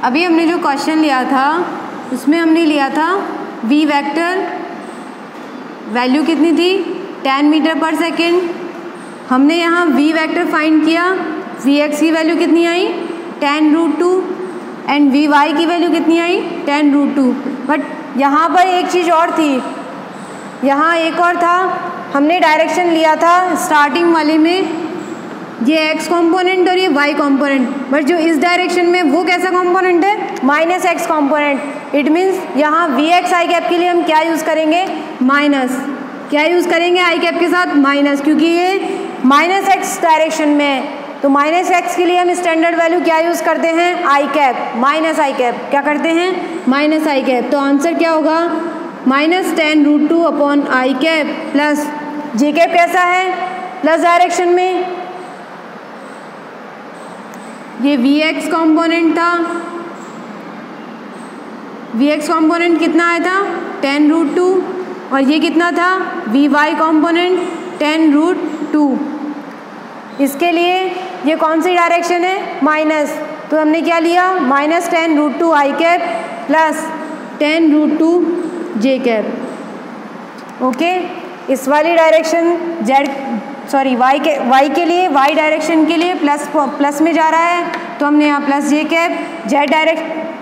अभी हमने जो क्वेश्चन लिया था उसमें हमने लिया था वी वेक्टर, वैल्यू कितनी थी? 10 मीटर पर सेकेंड। हमने यहाँ वी वेक्टर फाइंड किया, Vx की वैल्यू कितनी आई? tan√2 एंड Vy की वैल्यू कितनी आई? tan√2। बट यहाँ पर एक चीज़ और थी, यहाँ एक और था, हमने डायरेक्शन लिया था स्टार्टिंग वाले में ये x कंपोनेंट और ये y कंपोनेंट, बट जो इस डायरेक्शन में वो कैसा कंपोनेंट है? -x component. इट मीन्स यहाँ Vx i कैप के लिए हम क्या यूज़ करेंगे? माइनस। क्या यूज़ करेंगे आई कैप के साथ? माइनस, क्योंकि ये -x डायरेक्शन में है। तो -x के लिए हम स्टैंडर्ड वैल्यू क्या यूज़ करते हैं? आई कैप, माइनस आई कैप। क्या करते हैं? माइनस आई कैप। तो आंसर क्या होगा? -tan√2 upon I cap plus J cap कैसा है? प्लस डायरेक्शन में। ये Vx कंपोनेंट था, Vx कंपोनेंट कितना आया था? tan√2। और ये कितना था? Vy component tan√2। इसके लिए ये कौन सी डायरेक्शन है? माइनस। तो हमने क्या लिया? -tan√2 आई कैप प्लस tan√2 जे कैप। ओके, इस वाली डायरेक्शन y के लिए, y डायरेक्शन के लिए प्लस में जा रहा है, तो हमने यहाँ प्लस जे कैप।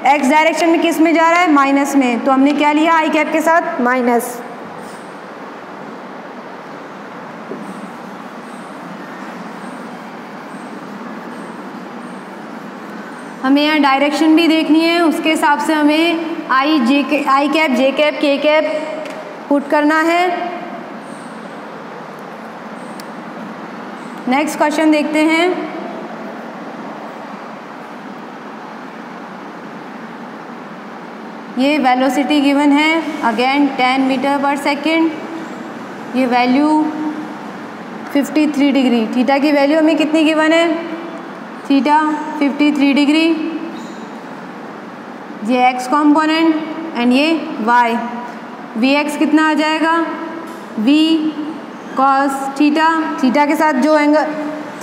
x डायरेक्शन में किस में जा रहा है? माइनस में, तो हमने क्या लिया? आई कैप के साथ माइनस। हमें यहाँ डायरेक्शन भी देखनी है, उसके हिसाब से हमें आई कैप, जे कैप, के कैप पुट करना है। नेक्स्ट क्वेश्चन देखते हैं। ये वेलोसिटी गिवन है, अगेन 10 मीटर पर सेकेंड। ये वैल्यू 53 डिग्री, थीटा की वैल्यू हमें कितनी गिवन है? Theta 53 degree. ये एक्स कंपोनेंट एंड ये वाई। Vx कितना आ जाएगा? V cos थीटा, थीटा के साथ जो एंगल,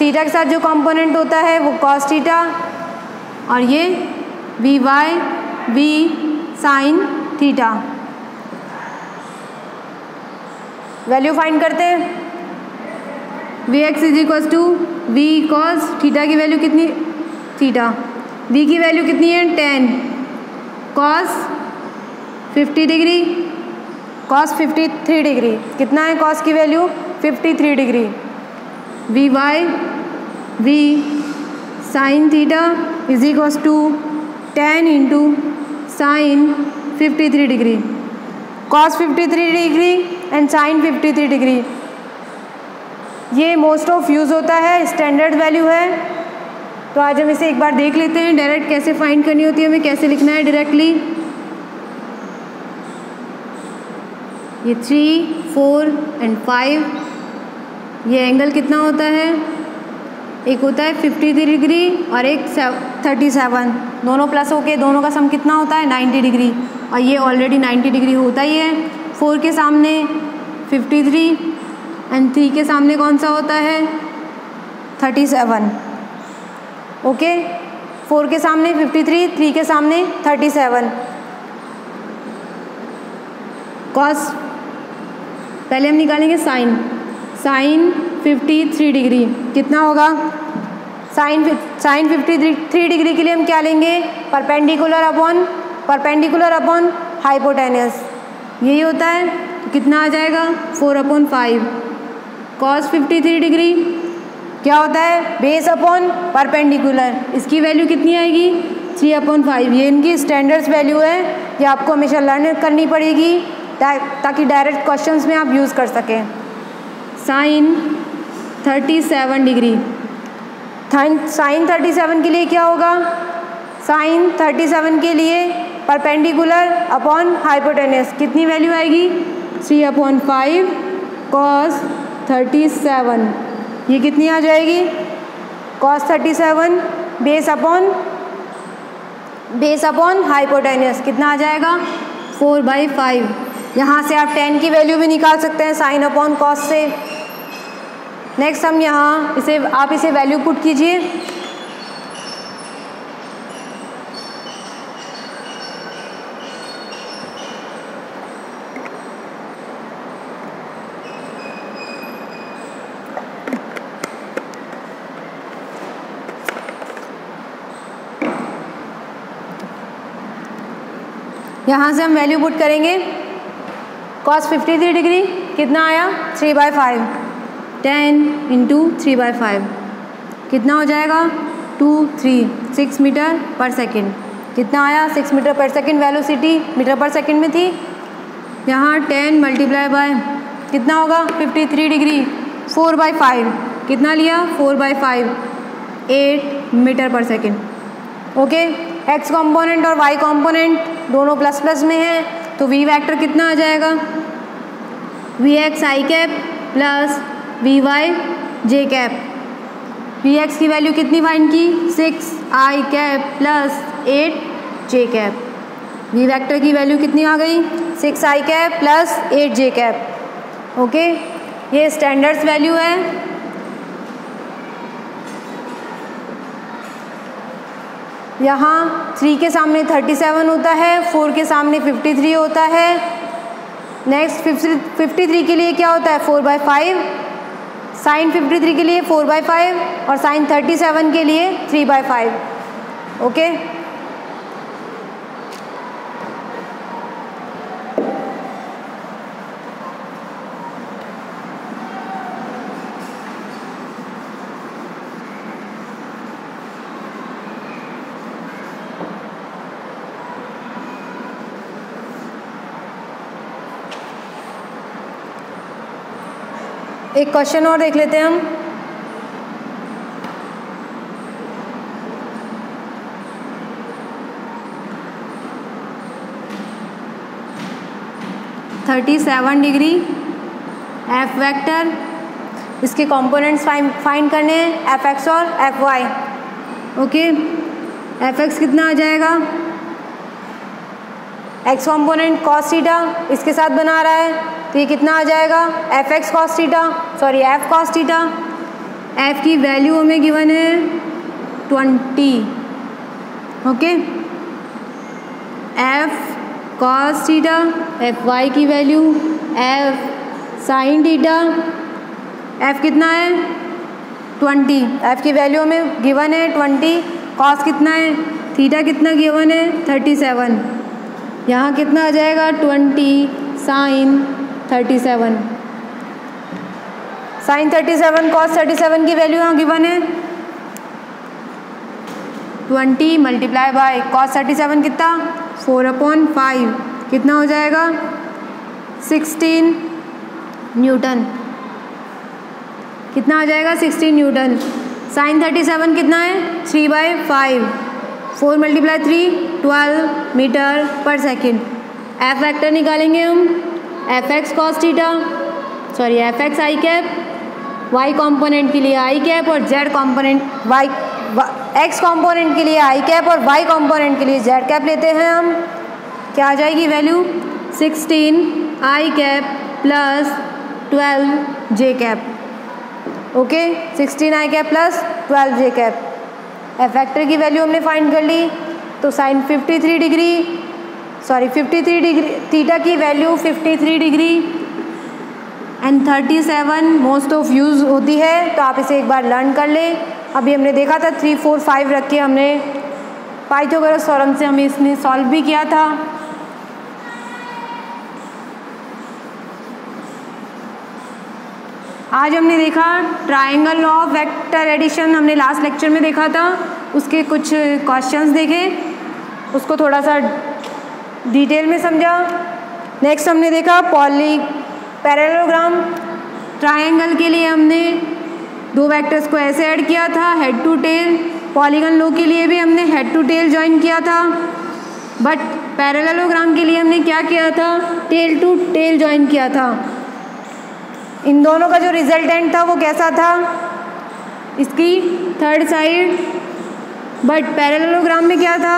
थीटा के साथ जो कंपोनेंट होता है वो cos थीटा, और ये Vy V sin theta. Value find करते हैं। Vx इज इक्वल्स टू V cos थीटा की वैल्यू कितनी? थीटा। V की वैल्यू कितनी है? 10 cos 50 डिग्री, cos 53 डिग्री। कितना है cos की value? 53 degree. Vy V sin theta is equals to 10 into sine 53 degree, cos 53 degree and sine 53 degree. ये मोस्ट ऑफ यूज़ होता है, स्टैंडर्ड वैल्यू है। तो आज हम इसे एक बार देख लेते हैं, डायरेक्ट कैसे फाइंड करनी होती है, हमें कैसे लिखना है डायरेक्टली। ये 3, 4 एंड 5, ये एंगल कितना होता है? एक होता है 53 डिग्री और एक 37, दोनों प्लस होके दोनों का सम कितना होता है? 90 डिग्री, और ये ऑलरेडी 90 डिग्री होता ही है। 4 के सामने 53 एंड 3 के सामने कौन सा होता है? 37। ओके, 4 के सामने 53, 3 के सामने 37। कॉस पहले हम निकालेंगे साइन 53 डिग्री कितना होगा। साइन 53 डिग्री के लिए हम क्या लेंगे, परपेंडिकुलर अपॉन हाइपोटेनस, यही होता है। तो कितना आ जाएगा 4/5। कॉस 53 डिग्री क्या होता है, बेस अपॉन परपेंडिकुलर, इसकी वैल्यू कितनी आएगी 3/5। ये इनकी स्टैंडर्ड्स वैल्यू है, ये आपको हमेशा लर्न करनी पड़ेगी ताकि डायरेक्ट क्वेश्चंस में आप यूज़ कर सकें। साइन 37 डिग्री, साइन 37 के लिए क्या होगा, साइन 37 के लिए परपेंडिकुलर अपॉन हाइपोटेनस कितनी वैल्यू आएगी 3/5 कॉस 37, ये कितनी आ जाएगी कॉस 37 बेस अपॉन हाइपोटेनस कितना आ जाएगा 4/5। यहाँ से आप 10 की वैल्यू भी निकाल सकते हैं साइन अपॉन कॉस से। नेक्स्ट हम यहाँ आप इसे वैल्यू पुट कीजिए। यहाँ से हम वैल्यू पुट करेंगे। कॉस 53 डिग्री कितना आया 3/5, 10 × 3/5 कितना हो जाएगा 6 मीटर पर सेकेंड। कितना आया 6 मीटर पर सेकेंड, वेलोसिटी मीटर पर सेकेंड में थी। यहाँ 10 × कितना होगा 53 डिग्री 4/5 कितना लिया 4/5, 8 मीटर पर सेकेंड। ओके, एक्स कॉम्पोनेंट और वाई कॉम्पोनेंट दोनों प्लस प्लस में है, तो वी वेक्टर कितना आ जाएगा Vx i cap plus Vy j cap. Vx की वैल्यू कितनी फाइंड की 6 i cap plus 8 j cap. V vector की वैल्यू कितनी आ गई 6 i cap plus 8 j cap. Okay, ये स्टैंडर्ड्स वैल्यू है। यहाँ 3 के सामने 37 होता है, 4 के सामने 53 होता है। नेक्स्ट 53 के लिए क्या होता है 4/5, साइन 53 के लिए 4/5 और साइन 37 के लिए 3/5। ओके, एक क्वेश्चन और देख लेते हैं हम। (37 डिग्री एफ वेक्टर, इसके कंपोनेंट्स फाइंड करने हैं एफ एक्स और F Y. Okay, F X कितना आ जाएगा, एक्स कॉम्पोनेंट कॉस थीटा इसके साथ बना रहा है, तो ये कितना आ जाएगा F X cos theta, sorry F cos theta. F की वैल्यू हमें गिवन है 20। Okay, F cos theta, F Y की value F sine theta, F कितना है 20, एफ की वैल्यू हमें गिवन है 20। कॉस कितना है, थीटा कितना गिवन है 37, यहाँ कितना आ जाएगा 20 साइन 37, साइन 37 कॉस 37 की वैल्यू यहाँ गिवन है 20 मल्टीप्लाई बाय कॉस 37 कितना 4/5 कितना हो जाएगा 16 न्यूटन। कितना आ जाएगा 16 न्यूटन। साइन 37 कितना है 3/5, 4 × 3 12 मीटर पर सेकेंड। एफ वेक्टर निकालेंगे हम, F X cos theta, sorry F X I cap, Y component के लिए आई कैप और Z component Y, X component के लिए आई कैप और वाई कॉम्पोनेंट के लिए जेड कैप लेते हैं हम। क्या आ जाएगी वैल्यू 16 आई कैप प्लस 12 जे कैप। ओके, 16 आई कैप प्लस 12 जे कैप। एफ वेक्टर की वैल्यू हमने फाइंड कर ली, तो साइन 53 डिग्री 53 डिग्री, थीटा की value 53 degree and 37 most of use होती है, तो आप इसे एक बार लर्न कर लें। अभी हमने देखा था 3, 4, 5 रख के हमने पाइथागोरस थ्योरम से हमें इसने सॉल्व भी किया था। आज हमने देखा triangle law of vector addition, हमने लास्ट लेक्चर में देखा था, उसके कुछ क्वेश्चंस देखे, उसको थोड़ा सा डिटेल में समझा। नेक्स्ट हमने देखा पैरेललोग्राम, ट्रायंगल के लिए हमने दो वेक्टर्स को ऐसे ऐड किया था हेड टू टेल। पॉलीगन लो के लिए भी हमने हेड टू टेल ज्वाइन किया था, बट पैरेललोग्राम के लिए हमने क्या किया था, टेल टू टेल ज्वाइन किया था। इन दोनों का जो रिजल्टेंट था वो कैसा था, इसकी थर्ड साइड, बट पैरेललोग्राम में क्या था,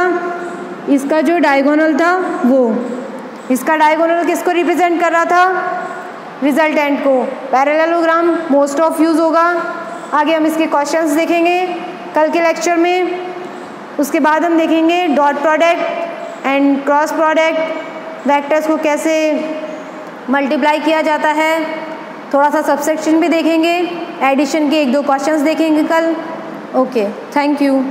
इसका जो डायगोनल था वो, इसका डायगोनल किसको रिप्रेजेंट कर रहा था, रिजल्टेंट को। पैरेललोग्राम मोस्ट ऑफ यूज़ होगा। आगे हम इसके क्वेश्चंस देखेंगे कल के लेक्चर में। उसके बाद हम देखेंगे dot product and cross product, vectors को कैसे मल्टीप्लाई किया जाता है, थोड़ा सा सबसेक्शन भी देखेंगे, एडिशन के 1-2 क्वेश्चंस देखेंगे कल। Okay, thank you.